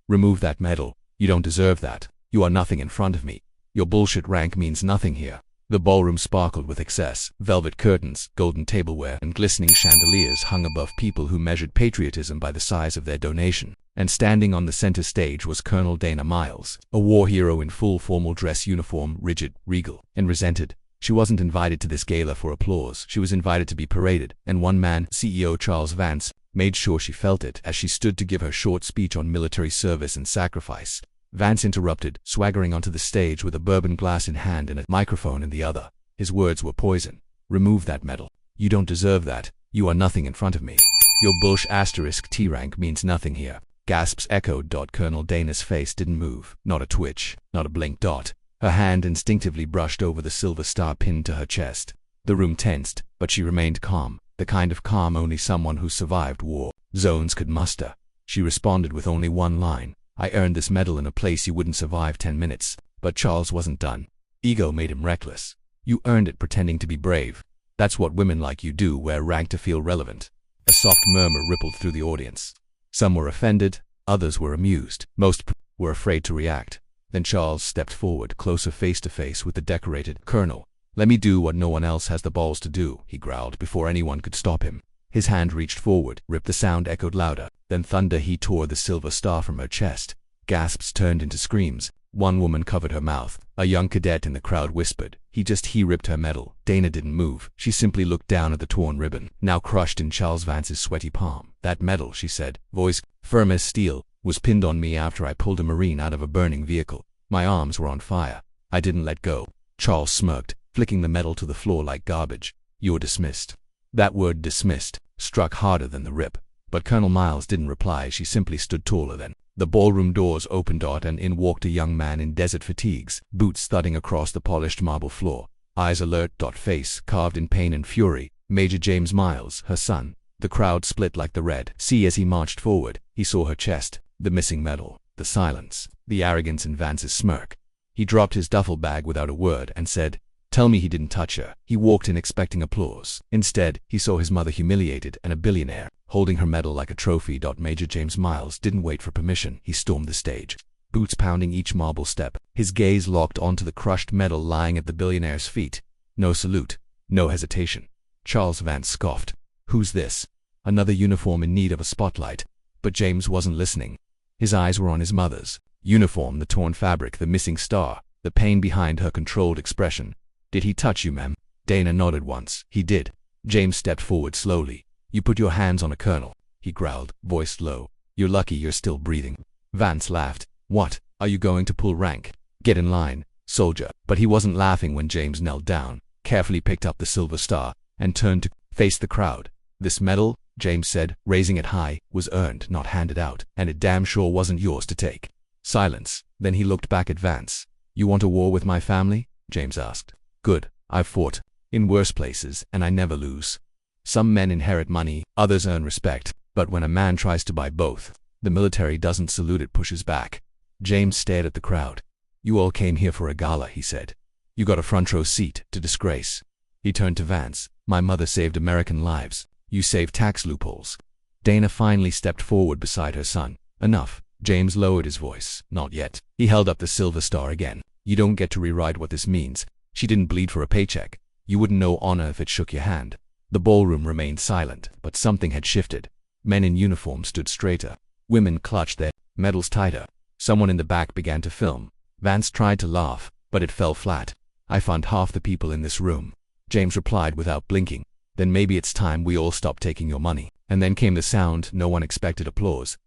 Remove that medal. You don't deserve that. You are nothing in front of me. Your bullshit rank means nothing here. The ballroom sparkled with excess. Velvet curtains, golden tableware, and glistening chandeliers hung above people who measured patriotism by the size of their donation. And standing on the center stage was Colonel Dana Miles, a war hero in full formal dress uniform, rigid, regal, and resented. She wasn't invited to this gala for applause. She was invited to be paraded, and one man, CEO Charles Vance, made sure she felt it as she stood to give her short speech on military service and sacrifice. Vance interrupted, swaggering onto the stage with a bourbon glass in hand and a microphone in the other. His words were poison. Remove that medal. You don't deserve that. You are nothing in front of me. Your bullsh asterisk T rank means nothing here. Gasps echoed. Colonel Dana's face didn't move. Not a twitch. Not a blink. Her hand instinctively brushed over the silver star pinned to her chest. The room tensed, but she remained calm. The kind of calm only someone who survived war zones could muster. She responded with only one line. I earned this medal in a place you wouldn't survive 10 minutes. But Charles wasn't done. Ego made him reckless. You earned it pretending to be brave. That's what women like you do, wear rank to feel relevant. A soft murmur rippled through the audience. Some were offended, others were amused. Most were afraid to react. Then Charles stepped forward, closer face to face with the decorated Colonel. Let me do what no one else has the balls to do, he growled before anyone could stop him. His hand reached forward, ripped. The sound echoed louder. Then thunder. He tore the silver star from her chest. Gasps turned into screams. One woman covered her mouth. A young cadet in the crowd whispered, He ripped her medal. Dana didn't move. She simply looked down at the torn ribbon, now crushed in Charles Vance's sweaty palm. That medal, she said, voice firm as steel, was pinned on me after I pulled a Marine out of a burning vehicle. My arms were on fire. I didn't let go. Charles smirked, flicking the medal to the floor like garbage. You're dismissed. That word dismissed struck harder than the rip. But Colonel Miles didn't reply. She simply stood taller then. The ballroom doors opened, and in walked a young man in desert fatigues, boots thudding across the polished marble floor. Eyes alert. Face carved in pain and fury. Major James Miles, her son. The crowd split like the Red Sea as he marched forward. He saw her chest, the missing medal, the silence, the arrogance in Vance's smirk. He dropped his duffel bag without a word and said, Tell me he didn't touch her. He walked in expecting applause. Instead, he saw his mother humiliated and a billionaire, holding her medal like a trophy. Major James Miles didn't wait for permission. He stormed the stage, boots pounding each marble step, his gaze locked onto the crushed medal lying at the billionaire's feet. No salute, no hesitation. Charles Vance scoffed. Who's this? Another uniform in need of a spotlight. But James wasn't listening. His eyes were on his mother's uniform, the torn fabric, the missing star, the pain behind her controlled expression. Did he touch you, ma'am? Dana nodded once. He did. James stepped forward slowly. You put your hands on a colonel, he growled, voice low. You're lucky you're still breathing. Vance laughed. What? Are you going to pull rank? Get in line, soldier. But he wasn't laughing when James knelt down, carefully picked up the silver star, and turned to face the crowd. This medal, James said, raising it high, was earned, not handed out, and it damn sure wasn't yours to take. Silence. Then he looked back at Vance. You want a war with my family? James asked. Good. I've fought in worse places, and I never lose. Some men inherit money, others earn respect, but when a man tries to buy both, the military doesn't salute, it pushes back. James stared at the crowd. You all came here for a gala, he said. You got a front row seat to disgrace. He turned to Vance. My mother saved American lives. You saved tax loopholes. Dana finally stepped forward beside her son. Enough. James lowered his voice. Not yet. He held up the silver star again. You don't get to rewrite what this means. She didn't bleed for a paycheck. You wouldn't know honor if it shook your hand. The ballroom remained silent, but something had shifted. Men in uniform stood straighter. Women clutched their medals tighter. Someone in the back began to film. Vance tried to laugh, but it fell flat. I fund half the people in this room. James replied without blinking. Then maybe it's time we all stop taking your money. And then came the sound no one expected. Applause.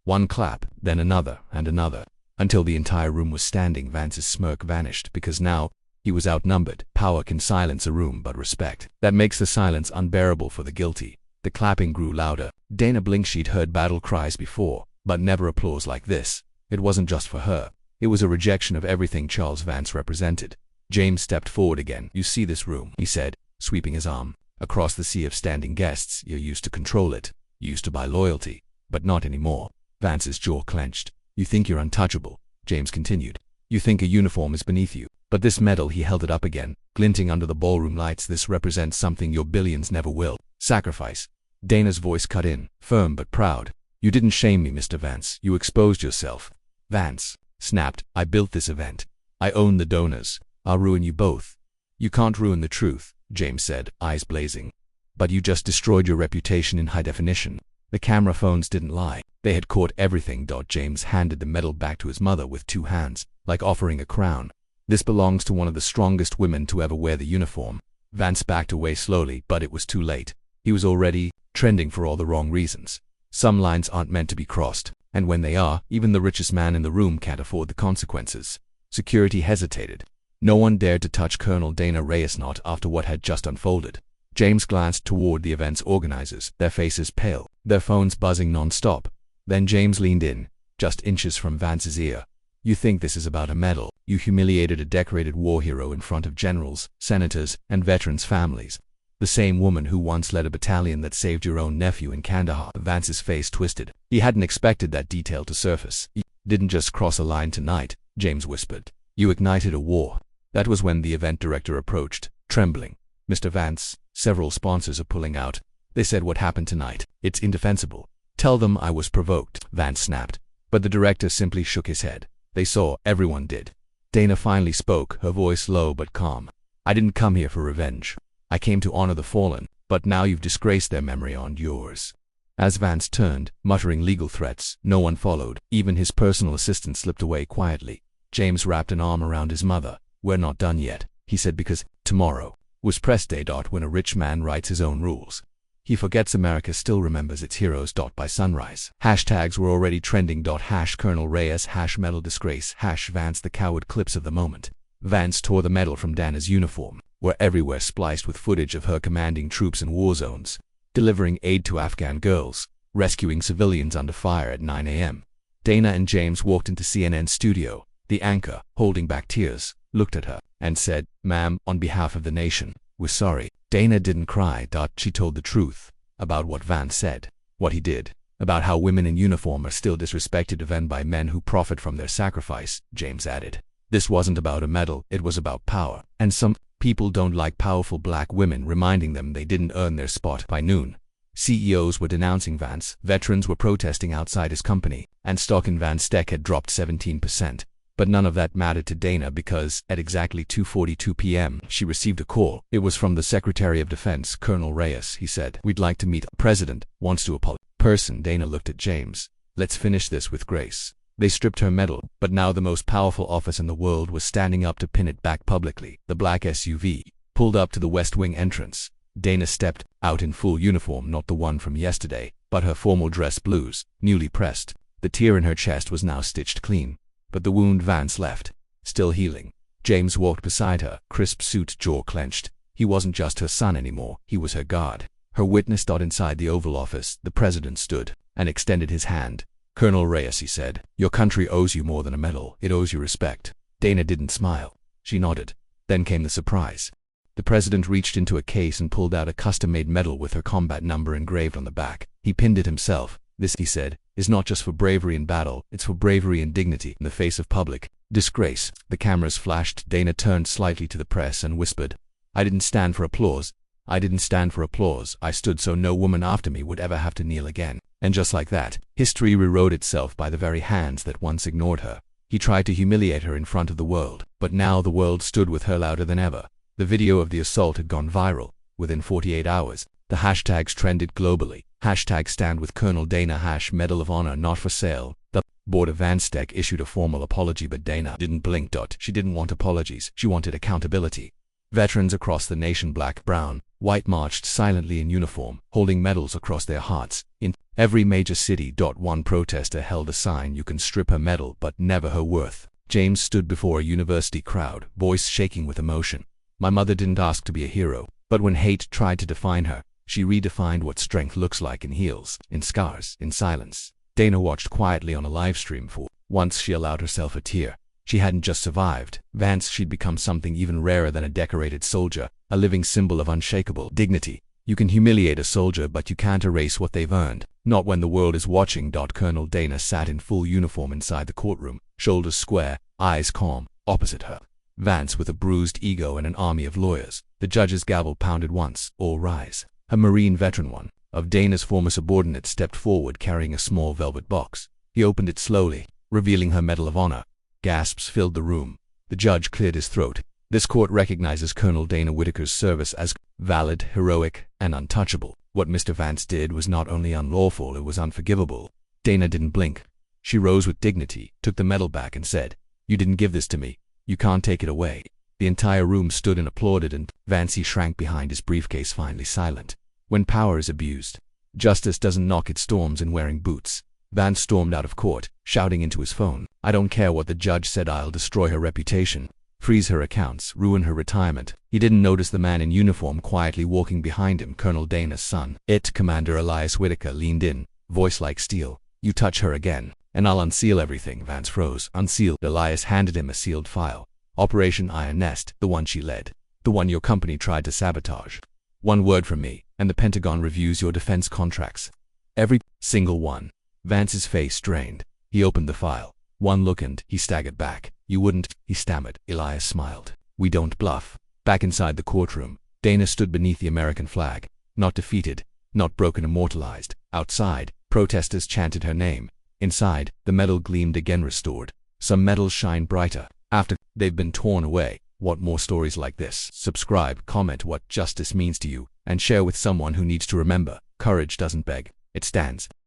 One clap, then another and another, until the entire room was standing. Vance's smirk vanished, because now he was outnumbered. Power can silence a room, but respect, that makes the silence unbearable for the guilty. The clapping grew louder. Dana blinked. She'd heard battle cries before, but never applause like this. It wasn't just for her. It was a rejection of everything Charles Vance represented. James stepped forward again. You see this room, he said, sweeping his arm across the sea of standing guests. You used to control it. You used to buy loyalty, but not anymore. Vance's jaw clenched. You think you're untouchable, James continued. You think a uniform is beneath you. But this medal, he held it up again, glinting under the ballroom lights, this represents something your billions never will. Sacrifice. Dana's voice cut in, firm but proud. You didn't shame me, Mr. Vance. You exposed yourself. Vance snapped, I built this event. I own the donors. I'll ruin you both. You can't ruin the truth, James said, eyes blazing. But you just destroyed your reputation in high definition. The camera phones didn't lie. They had caught everything. James handed the medal back to his mother with 2 hands, like offering a crown. This belongs to one of the strongest women to ever wear the uniform. Vance backed away slowly, but it was too late. He was already trending for all the wrong reasons. Some lines aren't meant to be crossed, and when they are, even the richest man in the room can't afford the consequences. Security hesitated. No one dared to touch Colonel Dana Reyes, not after what had just unfolded. James glanced toward the event's organizers, their faces pale, their phones buzzing non-stop. Then James leaned in, just inches from Vance's ear. You think this is about a medal? You humiliated a decorated war hero in front of generals, senators, and veterans' families. The same woman who once led a battalion that saved your own nephew in Kandahar. Vance's face twisted. He hadn't expected that detail to surface. You didn't just cross a line tonight, James whispered. You ignited a war. That was when the event director approached, trembling. Mr. Vance, several sponsors are pulling out. They said what happened tonight. It's indefensible. Tell them I was provoked, Vance snapped. But the director simply shook his head. They saw, everyone did. Dana finally spoke, her voice low but calm. I didn't come here for revenge. I came to honor the fallen, but now you've disgraced their memory on yours. As Vance turned, muttering legal threats, no one followed. Even his personal assistant slipped away quietly. James wrapped an arm around his mother. We're not done yet, he said, because tomorrow was press day. When a rich man writes his own rules, he forgets America still remembers its heroes. By sunrise, hashtags were already trending. Colonel Reyes, medal disgrace, Vance the coward. Clips of the moment Vance tore the medal from Dana's uniform were everywhere, spliced with footage of her commanding troops in war zones, delivering aid to Afghan girls, rescuing civilians under fire at 9 a.m. Dana and James walked into CNN studio. The anchor, holding back tears, looked at her and said, Ma'am, on behalf of the nation, we're sorry. Dana didn't cry. She told the truth about what Vance said, what he did, about how women in uniform are still disrespected even by men who profit from their sacrifice, James added. This wasn't about a medal, it was about power, and some people don't like powerful black women reminding them they didn't earn their spot. By noon, CEOs were denouncing Vance, veterans were protesting outside his company, and stock in Vance's stock had dropped 17%. But none of that mattered to Dana because, at exactly 2:42 p.m., she received a call. It was from the Secretary of Defense, Colonel Reyes. He said, We'd like to meet. The President wants to apologize. Dana looked at James. Let's finish this with grace. They stripped her medal, but now the most powerful office in the world was standing up to pin it back publicly. The black SUV pulled up to the West Wing entrance. Dana stepped out in full uniform, not the one from yesterday, but her formal dress blues, newly pressed. The tear in her chest was now stitched clean. But the wound Vance left, still healing. James walked beside her, crisp suit, jaw clenched. He wasn't just her son anymore, he was her guard, her witness. Inside the Oval Office, the president stood and extended his hand. Colonel Reyes, he said, your country owes you more than a medal, it owes you respect. Dana didn't smile. She nodded. Then came the surprise. The president reached into a case and pulled out a custom-made medal with her combat number engraved on the back. He pinned it himself. This, he said, is not just for bravery in battle, it's for bravery and dignity in the face of public disgrace. The cameras flashed. Dana turned slightly to the press and whispered, I didn't stand for applause. I didn't stand for applause. I stood so no woman after me would ever have to kneel again. And just like that, history rewrote itself by the very hands that once ignored her. He tried to humiliate her in front of the world, but now the world stood with her louder than ever. The video of the assault had gone viral. Within 48 hours, the hashtags trended globally. Hashtag stand with Colonel Dana, Medal of Honor not for sale. The board of Vance Tech issued a formal apology, but Dana didn't blink. She didn't want apologies, she wanted accountability. Veterans across the nation, black, brown, white, marched silently in uniform, holding medals across their hearts. In every major city, one protester held a sign, you can strip her medal, but never her worth. James stood before a university crowd, voice shaking with emotion. My mother didn't ask to be a hero, but when hate tried to define her, she redefined what strength looks like in heels, in scars, in silence. Dana watched quietly on a live stream. For once she allowed herself a tear. She hadn't just survived Vance, she'd become something even rarer than a decorated soldier, a living symbol of unshakable dignity. You can humiliate a soldier, but you can't erase what they've earned. Not when the world is watching. Colonel Dana sat in full uniform inside the courtroom, shoulders square, eyes calm. Opposite her, Vance with a bruised ego and an army of lawyers. The judge's gavel pounded once. All rise. A Marine veteran, one of Dana's former subordinate stepped forward carrying a small velvet box. He opened it slowly, revealing her Medal of Honor. Gasps filled the room. The judge cleared his throat. This court recognizes Colonel Dana Whitaker's service as valid, heroic, and untouchable. What Mr. Vance did was not only unlawful, it was unforgivable. Dana didn't blink. She rose with dignity, took the medal back, and said, "You didn't give this to me. You can't take it away." The entire room stood and applauded, and Vance shrank behind his briefcase, finally silent. When power is abused, justice doesn't knock, it storms in wearing boots. Vance stormed out of court, shouting into his phone, "I don't care what the judge said. I'll destroy her reputation, freeze her accounts, ruin her retirement." He didn't notice the man in uniform quietly walking behind him, Colonel Dana's son. Commander Elias Whitaker leaned in, voice like steel. "You touch her again, and I'll unseal everything." Vance froze. "Unseal?" Elias handed him a sealed file. "Operation Iron Nest, the one she led. The one your company tried to sabotage. One word from me, and the Pentagon reviews your defense contracts. Every single one." Vance's face strained. He opened the file. One look and he staggered back. "You wouldn't," he stammered. Elias smiled. "We don't bluff." Back inside the courtroom, Dana stood beneath the American flag. Not defeated, not broken, immortalized. Outside, protesters chanted her name. Inside, the medal gleamed again, restored. Some medals shine brighter after they've been torn away. Want more stories like this? Subscribe, comment what justice means to you, and share with someone who needs to remember. Courage doesn't beg, it stands.